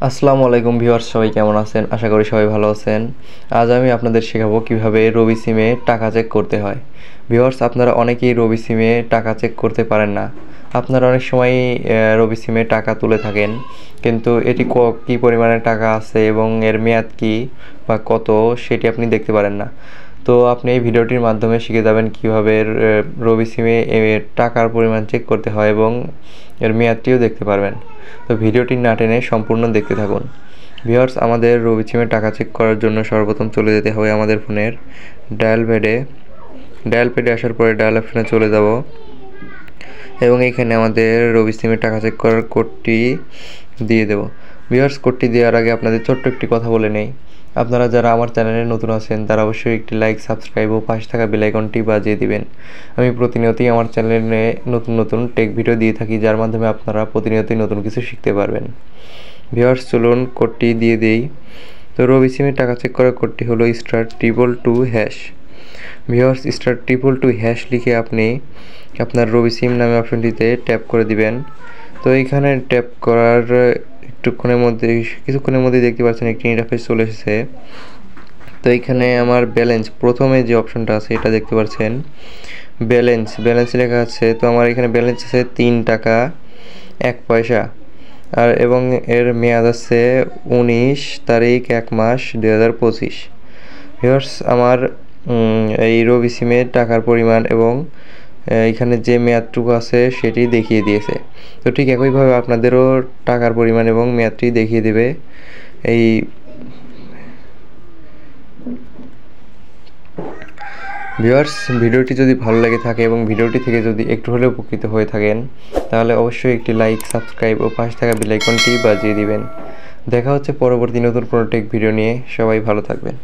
আসসালামু আলাইকুম ভিউয়ার্স, সবাই কেমন আছেন? আশা করি সবাই ভালো আছেন। আজ আমি আপনাদের শেখাবো কিভাবে রবি সিমে টাকা চেক করতে হয়। ভিউয়ার্স, আপনারা অনেকেই রবি সিমে টাকা চেক করতে পারেন না। আপনারা অনেক সময় রবি সিমে টাকা তুলে থাকেন, কিন্তু এটি কী পরিমাণে টাকা আছে এবং এর মেয়াদ কী বা কত সেটি আপনি দেখতে পারেন না। তো আপনি এই ভিডিওটির মাধ্যমে শিখে যাবেন কীভাবে রবি সিমে টাকার পরিমাণ চেক করতে হয় এবং এর মেয়াদটিও দেখতে পারবেন। তো ভিডিওটি না টেনে সম্পূর্ণ দেখতে থাকুন। ভিউয়ার্স, আমাদের রবি সিমে টাকা চেক করার জন্য সর্বপ্রথম চলে যেতে হবে আমাদের ফোনের ডায়াল প্যাডে আসার পরে ডায়াল অপশনে চলে যাব এবং এখানে আমাদের রবি সিমে টাকা চেক করার কোডটি দিয়ে দেব। ভিউয়ার্স, কোডটি দেওয়ার আগে আপনাদের ছোট্ট একটি কথা বলে নেই। আপনারা যারা আমার চ্যানেলে নতুন আছেন তারা অবশ্যই একটি লাইক, সাবস্ক্রাইব ও পাশে থাকা বেল আইকনটি বাজিয়ে দিবেন। আমি প্রতিনিয়তই আমার চ্যানেলে নতুন টেক ভিডিও দিয়ে থাকি, যার মাধ্যমে আপনারা প্রতিনিয়তই নতুন কিছু শিখতে পারবেন। ভিউয়ার্স, চলুন কোডটি দিয়ে দেই। তো রবি সিমে টাকা চেক করার কোডটি হলো *222#। ভিউয়ার্স, *222# লিখে আপনি আপনার রবি সিম নামে অপশনটিতে ট্যাপ করে দিবেন। তো এইখানে ট্যাপ করার কিছুক্ষণের মধ্যে দেখতে পাচ্ছেন একটি ইন্টারফেস চলে এসেছে। তো এইখানে আমার প্রথমে যে অপশনটা আছে এটা দেখতে পাচ্ছেন, ব্যালেন্স লেখা আছে। তো আমার এখানে ব্যালেন্স আছে 3 টাকা 1 পয়সা, আর এবং এর মেয়াদ আছে 19 তারিখ 1 মাস 2025। ভিউয়ার্স, আমার এই রবি সিমে টাকার পরিমাণ এবং এখানে যে মেয়াদটুকু আছে সেটি দেখিয়ে দিয়েছে। তো ঠিক একইভাবে আপনাদেরও টাকার পরিমাণ এবং মেয়াদটি দেখিয়ে দেবে। এই ভিউয়ার্স, ভিডিওটি যদি ভালো লেগে থাকে এবং ভিডিওটি থেকে যদি একটু হলেও উপকৃত হয়ে থাকেন, তাহলে অবশ্যই একটি লাইক, সাবস্ক্রাইব ও পাশে থাকা বেল আইকনটি বাজিয়ে দিবেন। দেখা হচ্ছে পরবর্তী নতুন কোনো টেক ভিডিও নিয়ে। সবাই ভালো থাকবেন।